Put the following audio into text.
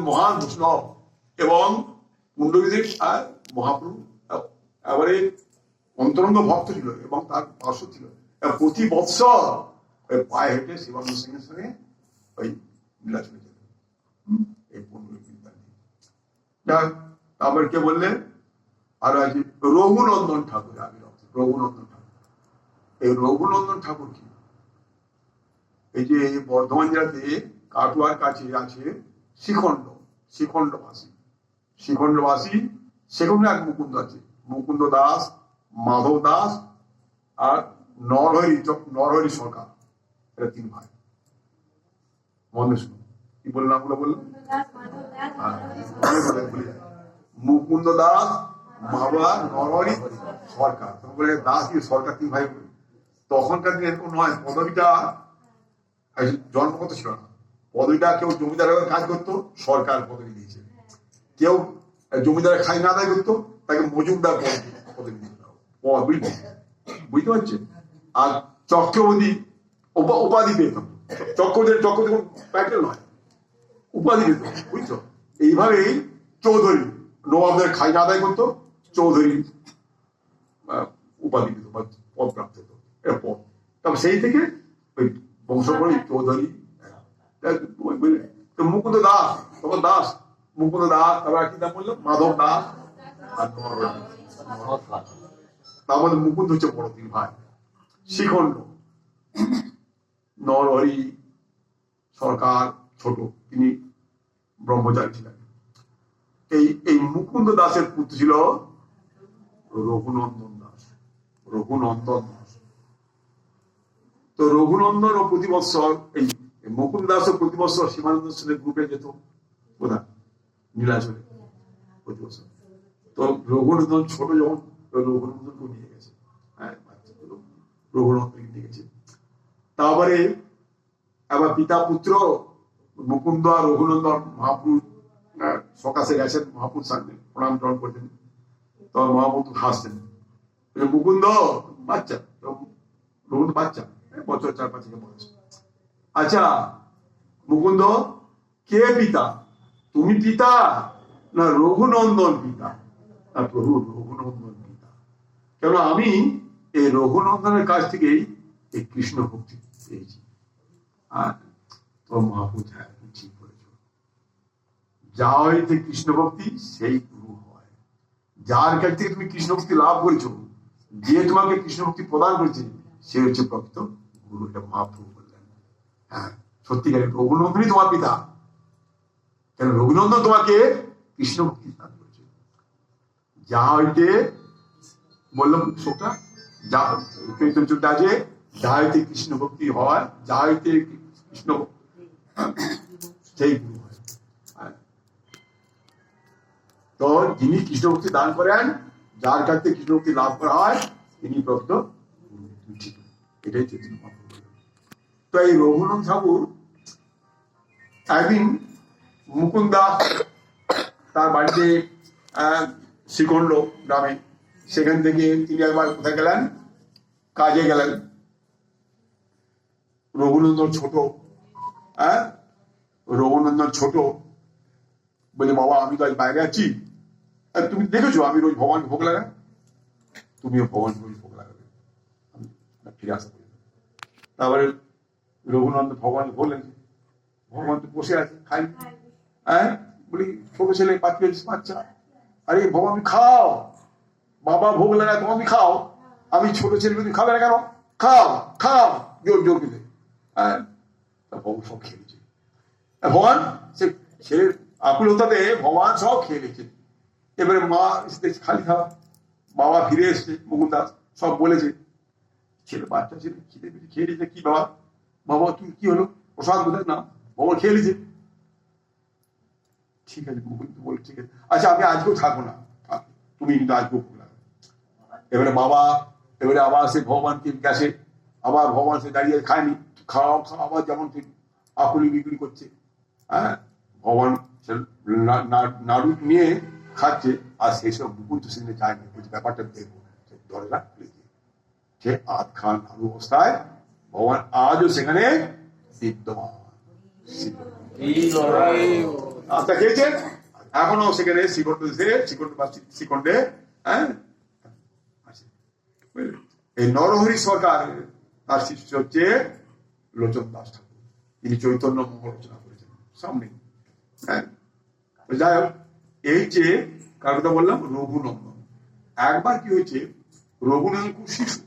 মহান বৈষ্ণব এবং কুণ্ডলীদেব আর মহাপ্রভু এবারে অন্তরঙ্গ ভক্ত ছিল এবং তার পার্শ্ব ছিল। প্রতি বৎসর ওই পায়ে হেঁটে শিবানন্দ সিংহের সঙ্গে ওই নীলাচলে যেত এই 15 দিন। তারপর কে বললেন আর আছে রঘুনন্দন ঠাকুর। আমি রঘুনন্দন ঠাকুর, এই রঘুনন্দন ঠাকুর কি? এই যে বর্ধমান জেলাতে কাটোয়ার কাছে আছে শিখণ্ডবাসী সেখানে এক মুকুন্দ আছে, মুকুন্দ দাস, মাধব দাস আর নরহরি সরকার, এরা 3 ভাই। মনে শুনো কি বললাম, বললাম মুকুন্দ দাস, মাধব, নরহরি সরকার। বলে দাস দিয়ে সরকার 3 ভাই। তখনকার দিনে এরকম নয়, পদবিটা জন্মগত ছিল না। পদবিটা কেউ জমিদারের কাজ করতো, সরকার পদবি দিয়েছে। কেউ জমিদারের খাই না আদায় করতো, তাকে মজুমদার পদবি দিয়েছিল। বুঝতে পারছেন? আর চক্রবর্তী উপাধি পেত। চক্রবর্তী টাইটেল নয়, উপাধি পেত। বুঝছো? এইভাবেই চৌধুরী নবাবদের খাই না আদায় করতো, চৌধুরী উপাধি পেত বা পদ প্রাপ্ত হতো। এটা পদ। তবে সেই থেকে ওই বংশপরি চৌধুরী। মুকুন্দ দাস, তখন দাস, মুকুন্দ দাস, তারপর কি নাম বললো, মাধব দাস আর তার মধ্যে মুকুন্দ হচ্ছে বড় 3 ভাই। শিখণ্ড, নরহরি সরকার ছোট, তিনি ব্রহ্মচারী ছিলেন। এই মুকুন্দ দাসের পুত্র ছিল রঘুনন্দন দাস। তো রঘুনন্দন ও প্রতি বৎসর এই মুকুন্দ দাস ও প্রতি বৎসর শিবানন্দ সেনের গ্রুপে যেত কোথায়, নীলাচলে প্রতি বছর। তো রঘুনন্দন ছোট যখন, রঘুনন্দনকে নিয়ে গেছে, হ্যাঁ রঘুনন্দনকে নিয়ে গেছে। তারপরে আবার পিতা পুত্র মুকুন্দ আর রঘুনন্দন মহাপুর সকাশে গেছেন, মহাপুর সামনে প্রণাম গ্রহণ করতেন। তখন মহাপুর হাসতেন, মুকুন্দ বাচ্চা, রঘুনন্দ বাচ্চা, বছর 4-5 বয়স। আচ্ছা মুকুন্দ, কে পিতা? তুমি পিতা না রঘুনন্দন পিতা? না প্রভু, রঘুনন্দন পিতা। কেন আমি এই রঘুনন্দনের কাছ থেকেই এই কৃষ্ণ ভক্তি পেয়েছি। আর তো মহাপুর, হ্যাঁ ঠিক বলেছ, যা হইতে কৃষ্ণ ভক্তি সেই গুরু হয়। যার কাছ থেকে তুমি কৃষ্ণ ভক্তি লাভ করেছো, যে তোমাকে কৃষ্ণ ভক্তি প্রদান করেছে, সে হচ্ছে প্রকৃত গুরু। এটা মহাপ্রভু বললেন। হ্যাঁ সত্যিকারের রঘুনন্দনই তোমার পিতা। কেন রঘুনন্দন তোমাকে কৃষ্ণ ভক্তি দান করেছে। যা হইতে বললাম শ্লোকটা, যা আছে, যা হইতে কৃষ্ণ ভক্তি হয়, যা হইতে কৃষ্ণ সেই গুরু হয়। তো যিনি কৃষ্ণ ভক্তি দান করেন, যার কাছ থেকে কৃষ্ণ ভক্তি লাভ করা হয়, তিনি প্রকৃত গুরু। এটাই চৈতন্য মহাপ্রভু। তো এই রঘুনন্দন ঠাকুর একদিন মুকুন্দা তার বাড়িতে শ্রীখণ্ড গ্রামে, সেখান থেকে তিনি একবার কোথায় গেলেন, কাজে গেলেন। রঘুনন্দন ছোট বলে, বাবা আমি তো আজ বাইরে আছি, তুমি দেখেছো আমি রোজ ভগবান ভোগ লাগাই, তুমিও ভগবান রোজ ভোগ লাগাবে, আমি ফিরে আসতে পারি। তারপরে রঘুনন্দন ভগবান বললেন, ভগবান তো বসে আছে খাই, হ্যাঁ বলি ছোট ছেলে বাচ্চা, আরে ভগবান খাও, বাবা ভোগ লাগায় তুমি খাও, আমি ছোট ছেলে তুমি খাবে না কেন, খাও খাও জোর জোর করে। হ্যাঁ ভগবান সব খেয়েছে। ভগবান সে ছেলের আকুলতাতে ভগবান সব খেয়ে নিয়েছে। এবারে মা খালি খাওয়া, বাবা ফিরে এসছে, মুকুন্দা সব বলেছে, ছেলে বাচ্চা ছেলে খেয়ে নিয়েছে। কি বাবা, বাবা তুমি কি হলো, প্রসাদ বোধহয় না, ভগবান খেয়ে নিয়েছে। ঠিক আছে মুকুন্দ বলে, ঠিক আছে আচ্ছা আমি আজকেও থাকবো না, তুমি কিন্তু আজকেও ভোগ লাগাবে। এবারে আবার সে ভগবানকে গেছে, আবার ভগবান সে দাঁড়িয়ে খায়নি, খাওয়া আবার যেমন ঠিক আকুলি বিক্রি করছে। হ্যাঁ ভগবান নাড়ু নিয়ে খাচ্ছে, আর সেই সব মুকুন্দ সেখানে যায় না, ব্যাপারটা দেখবো, দরজা খুলে দিয়ে সে আধ খান নাড়ু অবস্থায় ভগবান আজও সেখানে বিদ্যমান। আচ্ছা খেয়েছে, এখনো সেখানে শ্রীখণ্ডে হ্যাঁ আছে। এই নরহরি সরকার তার শিষ্য হচ্ছে লোচন দাস ঠাকুর, তিনি চৈতন্য মহল রচনা করেছেন সামনে। হ্যাঁ, যাই হোক, এই যে কার কথা বললাম, রঘুনন্দন। একবার কি হয়েছে, রঘুনন্দন খুব শিশু,